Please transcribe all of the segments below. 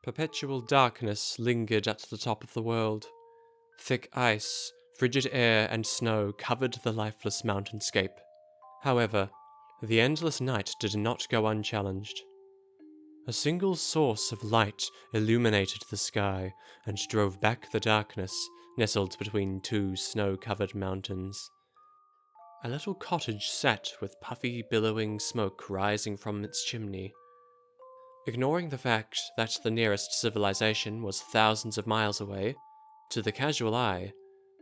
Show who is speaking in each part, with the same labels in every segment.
Speaker 1: Perpetual darkness lingered at the top of the world. Thick ice, frigid air, and snow covered the lifeless mountainscape. However, the endless night did not go unchallenged. A single source of light illuminated the sky and drove back the darkness nestled between two snow-covered mountains. A little cottage sat with puffy, billowing smoke rising from its chimney. Ignoring the fact that the nearest civilization was thousands of miles away, to the casual eye,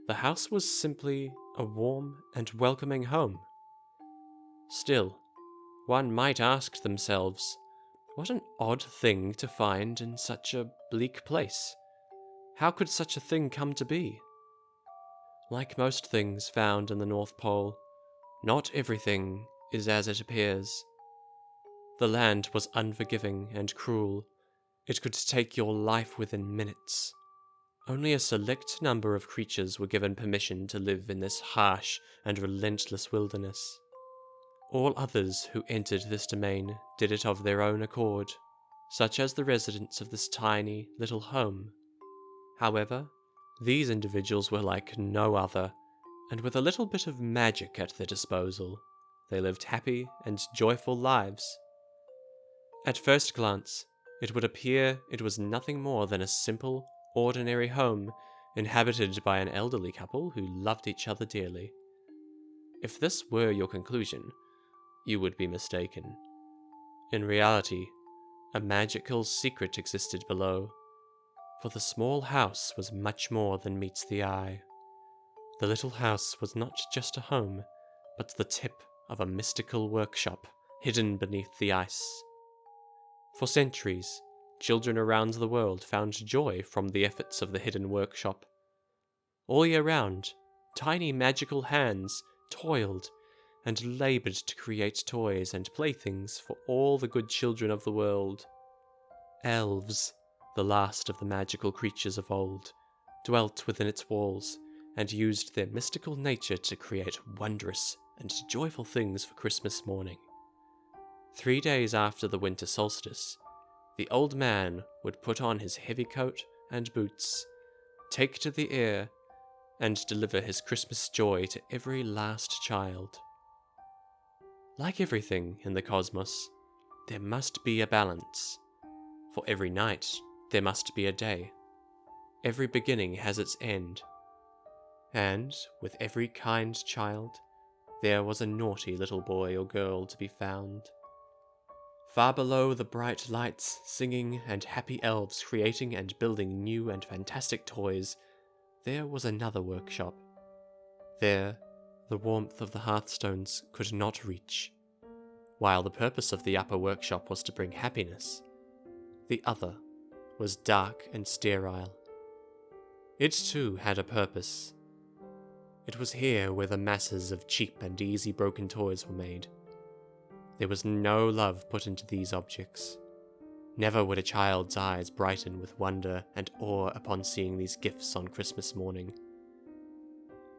Speaker 1: the house was simply a warm and welcoming home. Still, one might ask themselves, what an odd thing to find in such a bleak place. How could such a thing come to be? Like most things found in the North Pole, not everything is as it appears. The land was unforgiving and cruel. It could take your life within minutes. Only a select number of creatures were given permission to live in this harsh and relentless wilderness. All others who entered this domain did it of their own accord, such as the residents of this tiny little home. However, these individuals were like no other, and with a little bit of magic at their disposal, they lived happy and joyful lives. At first glance, it would appear it was nothing more than a simple, ordinary home inhabited by an elderly couple who loved each other dearly. If this were your conclusion, you would be mistaken. In reality, a magical secret existed below, for the small house was much more than meets the eye. The little house was not just a home, but the tip of a mystical workshop hidden beneath the ice. For centuries, children around the world found joy from the efforts of the hidden workshop. All year round, tiny magical hands toiled and labored to create toys and playthings for all the good children of the world. Elves, the last of the magical creatures of old, dwelt within its walls and used their mystical nature to create wondrous and joyful things for Christmas morning. 3 days after the winter solstice, the old man would put on his heavy coat and boots, take to the air, and deliver his Christmas joy to every last child. Like everything in the cosmos, there must be a balance. For every night, there must be a day. Every beginning has its end. And, with every kind child, there was a naughty little boy or girl to be found. Far below the bright lights, singing, and happy elves creating and building new and fantastic toys, there was another workshop. There, the warmth of the hearthstones could not reach. While the purpose of the upper workshop was to bring happiness, the other was dark and sterile. It too had a purpose. It was here where the masses of cheap and easy broken toys were made. There was no love put into these objects. Never would a child's eyes brighten with wonder and awe upon seeing these gifts on Christmas morning.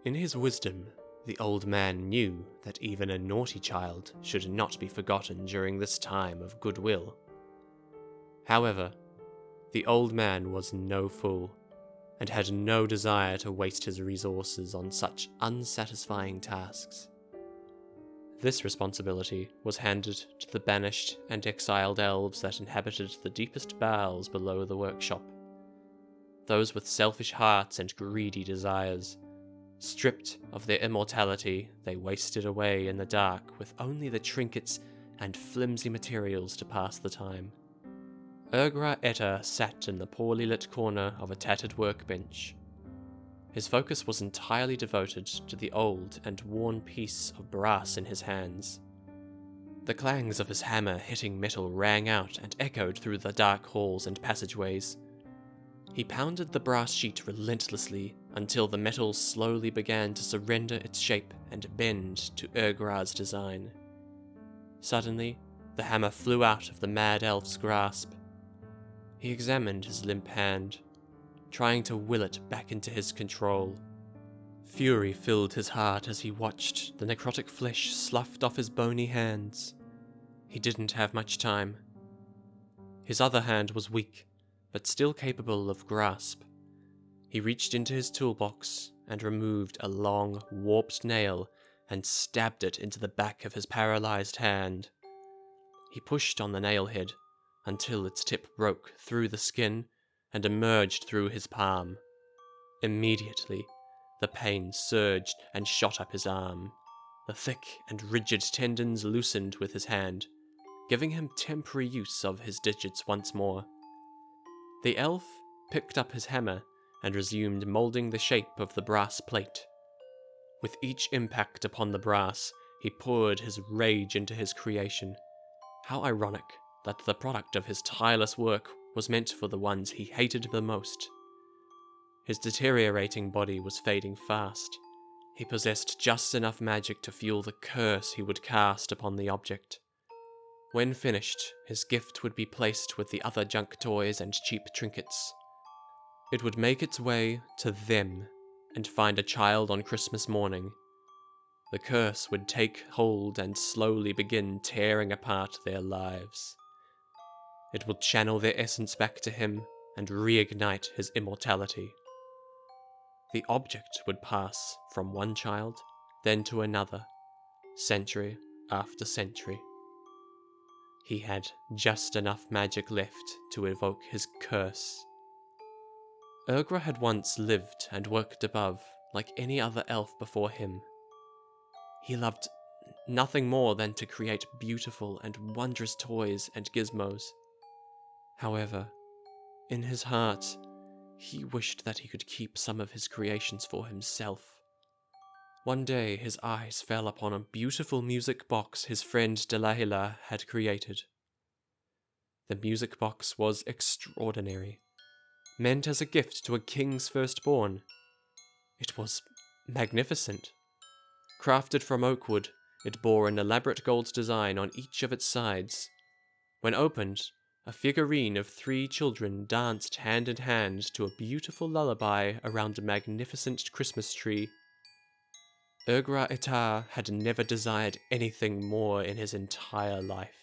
Speaker 1: In his wisdom, the old man knew that even a naughty child should not be forgotten during this time of goodwill. However, the old man was no fool, and had no desire to waste his resources on such unsatisfying tasks. This responsibility was handed to the banished and exiled elves that inhabited the deepest bowels below the workshop. Those with selfish hearts and greedy desires. Stripped of their immortality, they wasted away in the dark with only the trinkets and flimsy materials to pass the time. Ergra Etta sat in the poorly lit corner of a tattered workbench. His focus was entirely devoted to the old and worn piece of brass in his hands. The clangs of his hammer hitting metal rang out and echoed through the dark halls and passageways. He pounded the brass sheet relentlessly until the metal slowly began to surrender its shape and bend to Ergra's design. Suddenly, the hammer flew out of the mad elf's grasp. He examined his limp hand, trying to will it back into his control. Fury filled his heart as he watched the necrotic flesh sloughed off his bony hands. He didn't have much time. His other hand was weak, but still capable of grasp. He reached into his toolbox and removed a long, warped nail and stabbed it into the back of his paralyzed hand. He pushed on the nail head until its tip broke through the skin and emerged through his palm. Immediately, the pain surged and shot up his arm. The thick and rigid tendons loosened with his hand, giving him temporary use of his digits once more. The elf picked up his hammer and resumed moulding the shape of the brass plate. With each impact upon the brass, he poured his rage into his creation. How ironic that the product of his tireless work was meant for the ones he hated the most. His deteriorating body was fading fast. He possessed just enough magic to fuel the curse he would cast upon the object. When finished, his gift would be placed with the other junk toys and cheap trinkets. It would make its way to them and find a child on Christmas morning. The curse would take hold and slowly begin tearing apart their lives. It would channel their essence back to him and reignite his immortality. The object would pass from one child, then to another, century after century. He had just enough magic left to evoke his curse. Ergra had once lived and worked above like any other elf before him. He loved nothing more than to create beautiful and wondrous toys and gizmos. However, in his heart, he wished that he could keep some of his creations for himself. One day his eyes fell upon a beautiful music box his friend Delilah had created. The music box was extraordinary, meant as a gift to a king's firstborn. It was magnificent. Crafted from oak wood, it bore an elaborate gold design on each of its sides. When opened, a figurine of 3 children danced hand in hand to a beautiful lullaby around a magnificent Christmas tree. Ergra Etar had never desired anything more in his entire life.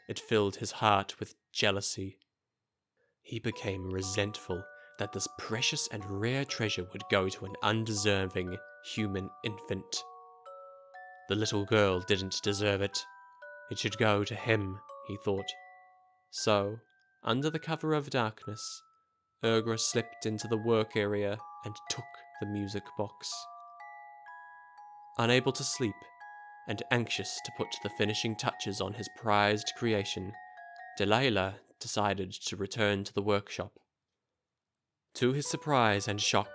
Speaker 1: It filled his heart with jealousy. He became resentful that this precious and rare treasure would go to an undeserving human infant. The little girl didn't deserve it. It should go to him, he thought. So, under the cover of darkness, Ergra slipped into the work area and took the music box. Unable to sleep, and anxious to put the finishing touches on his prized creation, Delilah decided to return to the workshop. To his surprise and shock,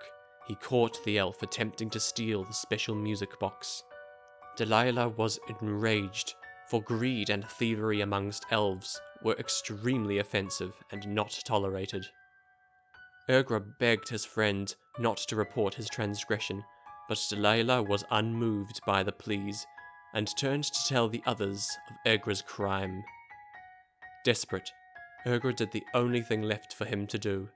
Speaker 1: he caught the elf attempting to steal the special music box. Delilah was enraged, for greed and thievery amongst elves were extremely offensive and not tolerated. Ergra begged his friend not to report his transgression, but Delilah was unmoved by the pleas, and turned to tell the others of Ergra's crime. Desperate, Ergra did the only thing left for him to do.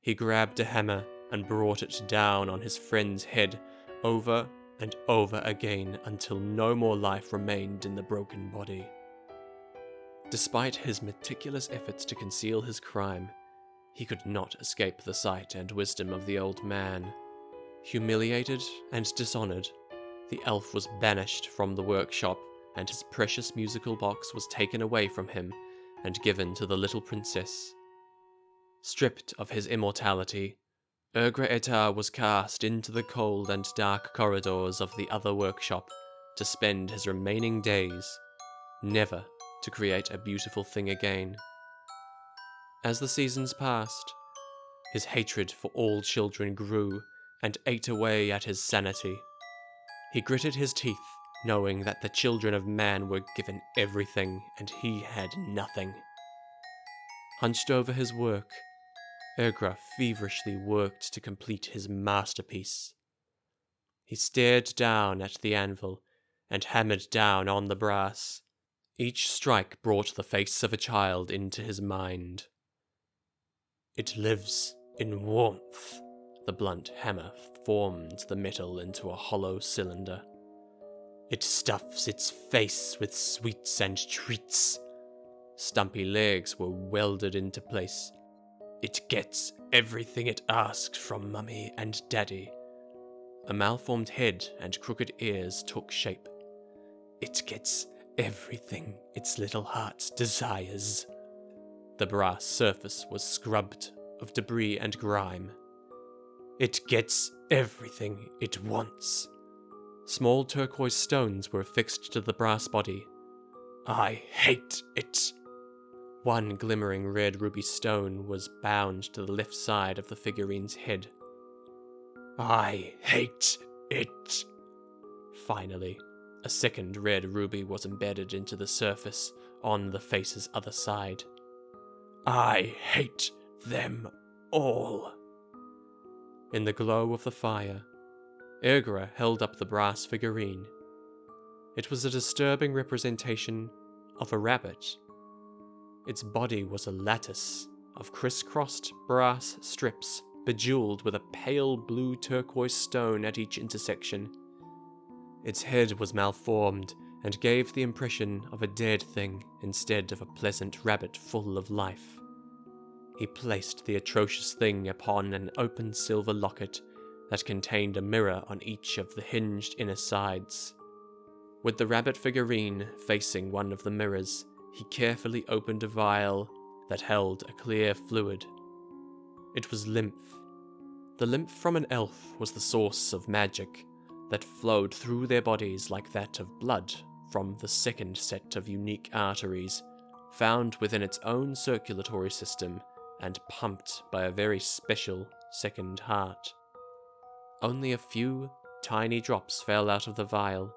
Speaker 1: He grabbed a hammer and brought it down on his friend's head over and over again until no more life remained in the broken body. Despite his meticulous efforts to conceal his crime, he could not escape the sight and wisdom of the old man. Humiliated and dishonored, the elf was banished from the workshop, and his precious musical box was taken away from him and given to the little princess. Stripped of his immortality, Ergra Etar was cast into the cold and dark corridors of the other workshop to spend his remaining days, never to create a beautiful thing again. As the seasons passed, his hatred for all children grew and ate away at his sanity. He gritted his teeth, knowing that the children of man were given everything and he had nothing. Hunched over his work, Ergra feverishly worked to complete his masterpiece. He stared down at the anvil and hammered down on the brass. Each strike brought the face of a child into his mind. It lives in warmth. The blunt hammer formed the metal into a hollow cylinder. It stuffs its face with sweets and treats. Stumpy legs were welded into place. It gets everything it asks from Mummy and Daddy. A malformed head and crooked ears took shape. It gets everything its little heart desires. The brass surface was scrubbed of debris and grime. It gets everything it wants. Small turquoise stones were affixed to the brass body. I hate it. One glimmering red ruby stone was bound to the left side of the figurine's head. I hate it. Finally, a second red ruby was embedded into the surface on the face's other side. I hate them all. In the glow of the fire, Ergra held up the brass figurine. It was a disturbing representation of a rabbit. Its body was a lattice of crisscrossed brass strips bejeweled with a pale blue turquoise stone at each intersection. Its head was malformed and gave the impression of a dead thing instead of a pleasant rabbit full of life. He placed the atrocious thing upon an open silver locket that contained a mirror on each of the hinged inner sides. With the rabbit figurine facing one of the mirrors, he carefully opened a vial that held a clear fluid. It was lymph. The lymph from an elf was the source of magic that flowed through their bodies like that of blood from the second set of unique arteries, found within its own circulatory system and pumped by a very special second heart. Only a few tiny drops fell out of the vial.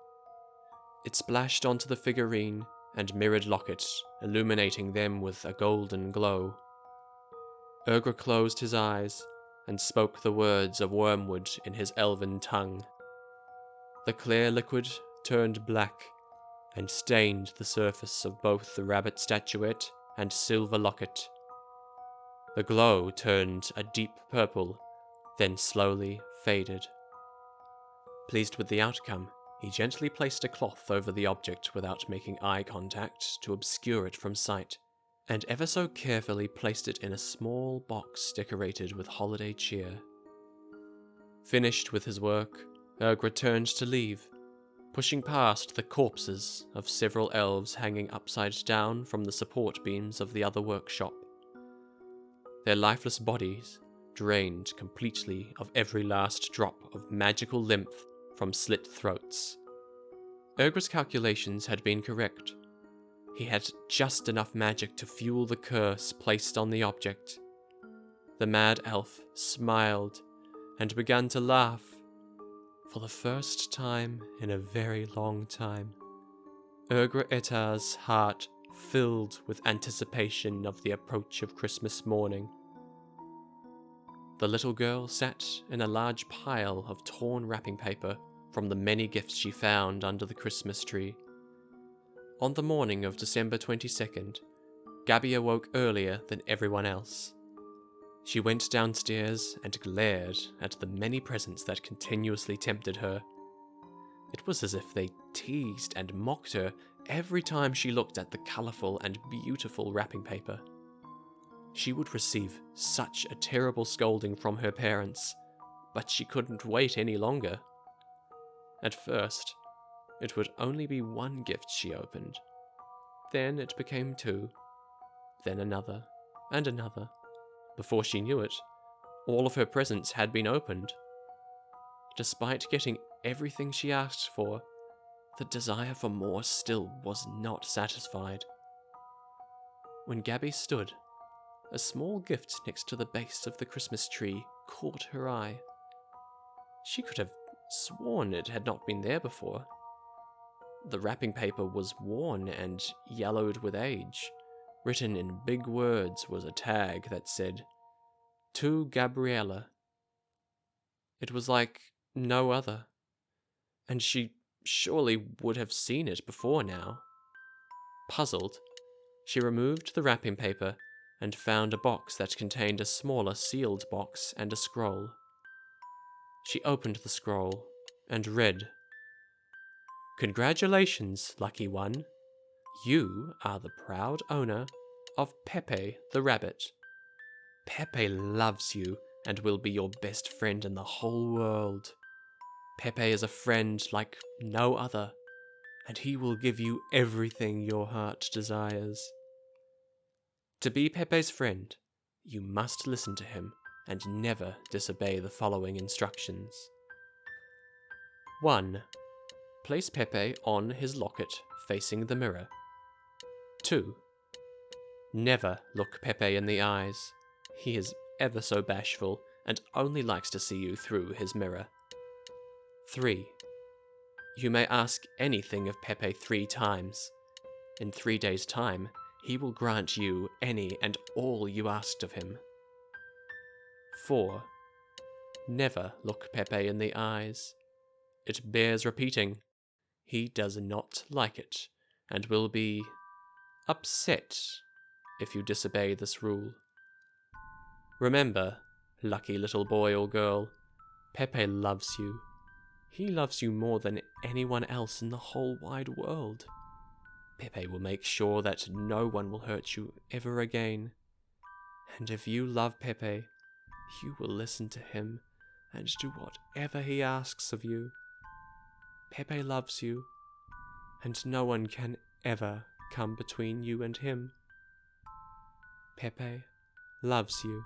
Speaker 1: It splashed onto the figurine and mirrored locket, illuminating them with a golden glow. Ergra closed his eyes and spoke the words of wormwood in his elven tongue. The clear liquid turned black and stained the surface of both the rabbit statuette and silver locket. The glow turned a deep purple, then slowly faded. Pleased with the outcome, he gently placed a cloth over the object without making eye contact to obscure it from sight, and ever so carefully placed it in a small box decorated with holiday cheer. Finished with his work, Ergra turned to leave, pushing past the corpses of several elves hanging upside down from the support beams of the other workshop. Their lifeless bodies drained completely of every last drop of magical lymph from slit throats. Ergra's calculations had been correct. He had just enough magic to fuel the curse placed on the object. The mad elf smiled and began to laugh. For the first time in a very long time, Ergra Etar's heart filled with anticipation of the approach of Christmas morning. The little girl sat in a large pile of torn wrapping paper from the many gifts she found under the Christmas tree. On the morning of December 22nd, Gabby awoke earlier than everyone else. She went downstairs and glared at the many presents that continuously tempted her. It was as if they teased and mocked her every time she looked at the colourful and beautiful wrapping paper. She would receive such a terrible scolding from her parents, but she couldn't wait any longer. At first, it would only be one gift she opened. Then it became two, then another, and another. Before she knew it, all of her presents had been opened. Despite getting everything she asked for, the desire for more still was not satisfied. When Gabby stood, a small gift next to the base of the Christmas tree caught her eye. She could have sworn it had not been there before. The wrapping paper was worn and yellowed with age. Written in big words was a tag that said, "To Gabriella." It was like no other, and she surely would have seen it before now. Puzzled, she removed the wrapping paper and found a box that contained a smaller sealed box and a scroll. She opened the scroll and read, "Congratulations, lucky one. You are the proud owner of Pepe the Rabbit. Pepe loves you and will be your best friend in the whole world. Pepe is a friend like no other, and he will give you everything your heart desires. To be Pepe's friend, you must listen to him and never disobey the following instructions. 1. Place Pepe on his locket facing the mirror. 2. Never look Pepe in the eyes. He is ever so bashful and only likes to see you through his mirror. 3. You may ask anything of Pepe 3 times. In 3 days' time, he will grant you any and all you asked of him. 4. Never look Pepe in the eyes. It bears repeating. He does not like it, and will be upset if you disobey this rule. Remember, lucky little boy or girl, Pepe loves you. He loves you more than anyone else in the whole wide world. Pepe will make sure that no one will hurt you ever again. And if you love Pepe, you will listen to him and do whatever he asks of you. Pepe loves you, and no one can ever come between you and him. Pepe loves you.